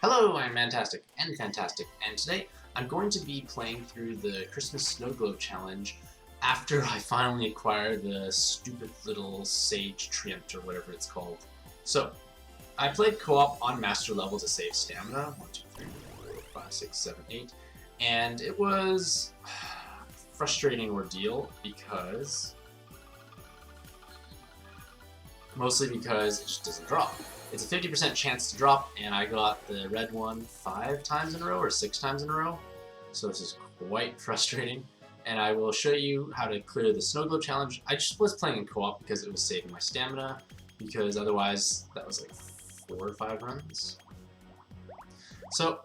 Hello, I'm Mantastic and Fantastic, and today I'm going to be playing through the Christmas Snow Globe Challenge after I finally acquire the stupid little Sage Treant or whatever it's called. So, I played co-op on Master level to save stamina, 1, 2, 3, 4, 5, 6, 7, 8, and it was a frustrating ordeal mostly because it just doesn't drop. It's a 50% chance to drop, and I got the red one 5 times in a row or 6 times in a row. So this is quite frustrating. And I will show you how to clear the Snow Globe Challenge. I just was playing in co-op because it was saving my stamina, because otherwise that was like 4 or 5 runs. So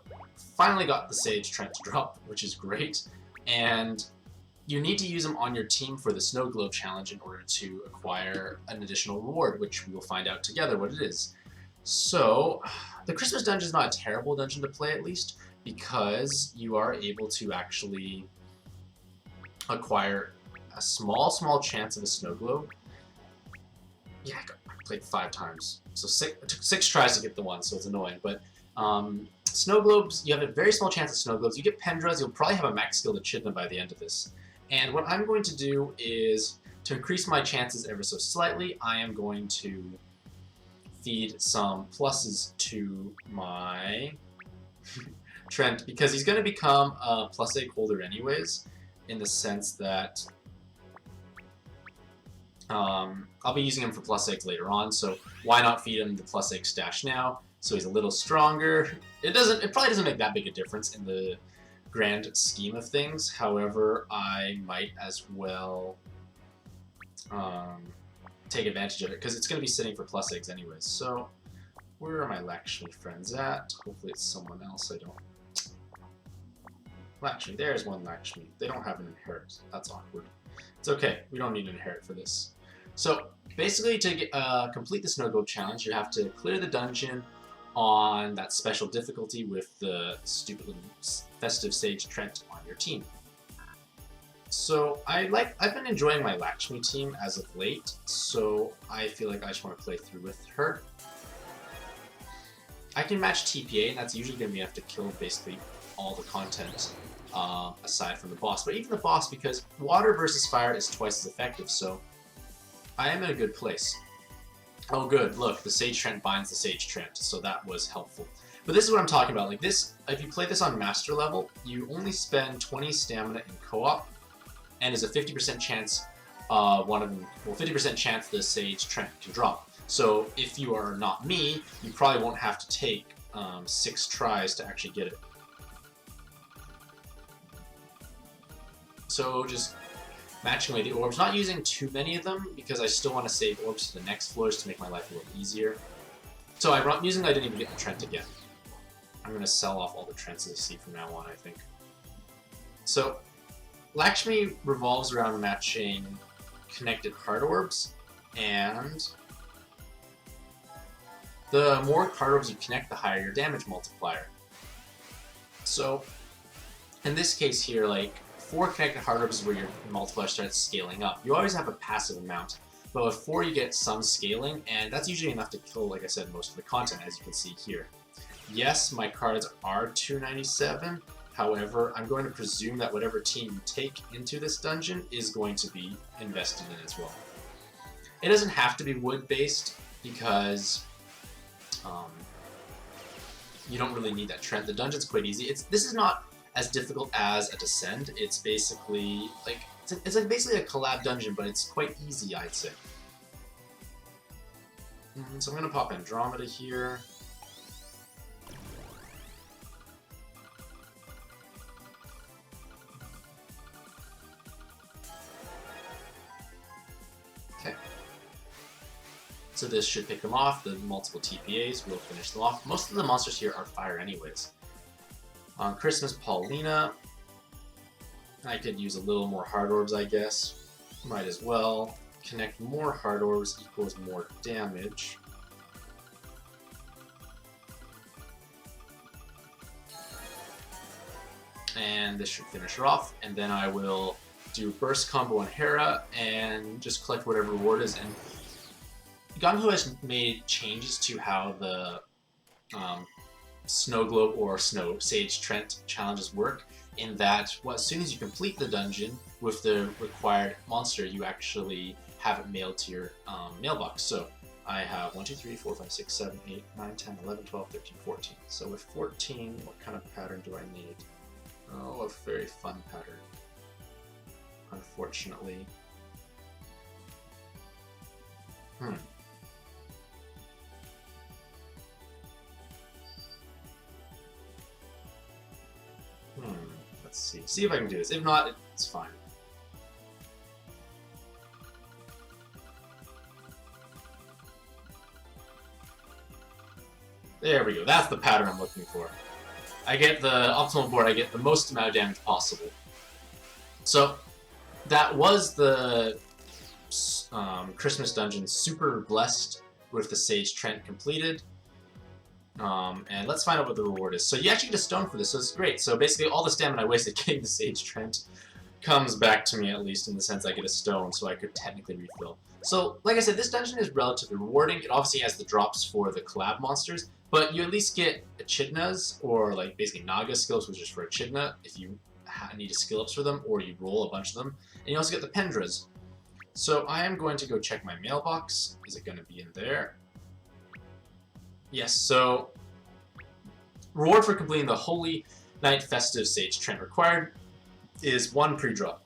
finally got the Sage Treant to drop, which is great. And you need to use them on your team for the Snow Globe Challenge in order to acquire an additional reward, which we will find out together what it is. So, the Christmas dungeon is not a terrible dungeon to play, at least, because you are able to actually acquire a small chance of a snow globe. Yeah, I played 5 times, so it took 6 tries to get the one, so it's annoying. But snow globes, you have a very small chance of snow globes. You get Pendras, you'll probably have a max skill to chip them by the end of this. And what I'm going to do is, to increase my chances ever so slightly, I am going to feed some pluses to my Trent, because he's going to become a plus egg holder anyways, in the sense that I'll be using him for plus eggs later on, so why not feed him the plus egg stash now, so he's a little stronger. It probably doesn't make that big a difference in the grand scheme of things. However, I might as well take advantage of it, because it's going to be sitting for plus eggs anyways. So, where are my Lakshmi friends at? Hopefully it's someone else I don't... Lakshmi, there's one Lakshmi. They don't have an inherit. That's awkward. It's okay, we don't need an inherit for this. So, basically to get, complete the Snow Globe Challenge, you have to clear the dungeon on that special difficulty with the stupid little Festive Sage Treant on your team. So I've been enjoying my Lakshmi team as of late, so I feel like I just want to play through with her. I can match TPA, and that's usually going to be enough to kill basically all the content aside from the boss. But even the boss, because water versus fire is twice as effective, so I am in a good place. Oh good, look, the Sage Treant binds the Sage Treant, so that was helpful. But this is what I'm talking about. Like this, if you play this on Master level, you only spend 20 stamina in co-op, and there's a 50% chance 50% chance the Sage Treant can drop. So if you are not me, you probably won't have to take 6 tries to actually get it. So just matching away the orbs, not using too many of them, because I still want to save orbs to the next floors to make my life a little easier. So I'm using I didn't even get the Treant again. I'm going to sell off all the Treants I see from now on, I think. So Lakshmi revolves around matching connected heart orbs, and the more heart orbs you connect, the higher your damage multiplier. So in this case here, like 4 connected heart orbs is where your multiplier starts scaling up. You always have a passive amount, but with 4 you get some scaling, and that's usually enough to kill, like I said, most of the content, as you can see here. Yes, my cards are 297. However, I'm going to presume that whatever team you take into this dungeon is going to be invested in as well. It doesn't have to be wood-based, because you don't really need that Treant. The dungeon's quite easy. This is not as difficult as a Descend. It's basically like basically a collab dungeon, but it's quite easy, I'd say. So I'm going to pop Andromeda here. Okay. So this should pick them off. The multiple TPAs will finish them off. Most of the monsters here are fire anyways. On Christmas, Paulina. I could use a little more heart orbs, I guess. Might as well. Connect more heart orbs equals more damage. And this should finish her off. And then I will do Burst Combo on Hera and just collect whatever reward is. And Gung Ho has made changes to how the Snow Globe or Snow Sage Treant challenges work in that, well, as soon as you complete the dungeon with the required monster, you actually have it mailed to your mailbox. So I have 1, 2, 3, 4, 5, 6, 7, 8, 9, 10, 11, 12, 13, 14. So with 14, what kind of pattern do I need? Oh, a very fun pattern. Unfortunately. Let's see. See if I can do this. If not, it's fine. There we go. That's the pattern I'm looking for. I get the optimal board. I get the most amount of damage possible. So that was the Christmas dungeon. Super blessed with the Sage Treant completed. And let's find out what the reward is. So you actually get a stone for this, so it's great. So basically all the stamina I wasted getting the Sage Treant comes back to me, at least in the sense I get a stone, so I could technically refill. So, like I said, this dungeon is relatively rewarding. It obviously has the drops for the collab monsters, but you at least get echidnas, or like basically Naga skills, which is for echidna, if you need skill ups for them, or you roll a bunch of them. And you also get the pendras. So I am going to go check my mailbox. Is it going to be in there? Yes, so reward for completing the Holy Night Festive Sage Treant required is 1 pre-drop.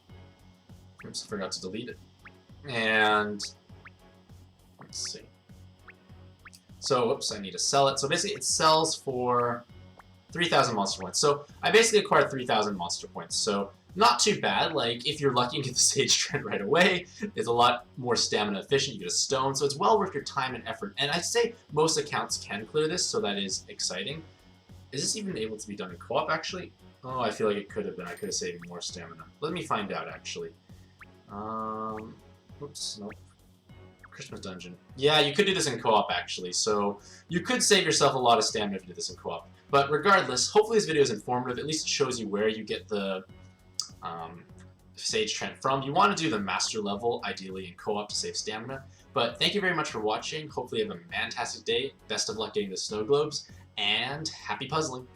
Oops, I forgot to delete it. And let's see. So, whoops, I need to sell it. So basically it sells for 3,000 monster points. So I basically acquired 3,000 monster points. So not too bad. Like, if you're lucky and get the Sage Treant right away, it's a lot more stamina efficient. You get a stone, so it's well worth your time and effort. And I'd say most accounts can clear this, so that is exciting. Is this even able to be done in co-op, actually? Oh, I feel like it could have been. I could have saved more stamina. Let me find out, actually. Oops, nope. Christmas dungeon. Yeah, you could do this in co-op, actually. So you could save yourself a lot of stamina if you do this in co-op. But regardless, hopefully this video is informative. At least it shows you where you get the Sage Treant from. You want to do the master level, ideally in co-op, to save stamina. But thank you very much for watching. Hopefully you have a fantastic day. Best of luck getting the snow globes, and happy puzzling.